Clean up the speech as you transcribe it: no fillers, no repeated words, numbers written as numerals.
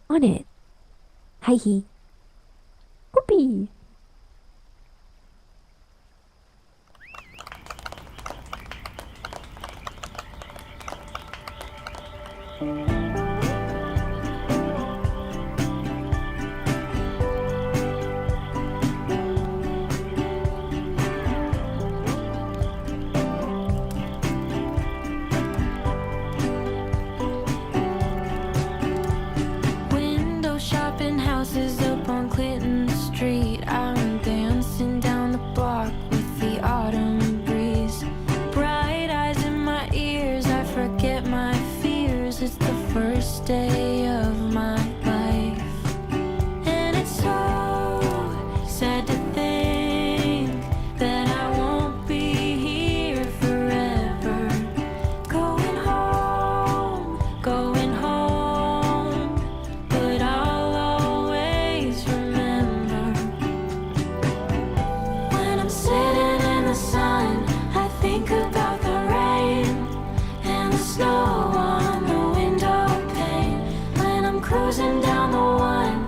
on it. Hi he. Whoopee. Window shopping houses up on Clinton Street. I'm dancing down the block with the autumn breeze. Bright eyes in my ears, I forget my fears. It's the first day of my life, and it's so sad to think that I won't be here forever. Going home, but I'll always remember. When I'm sitting in the sun, I think about the rain and the snow on the window pane. When I'm cruising down the one,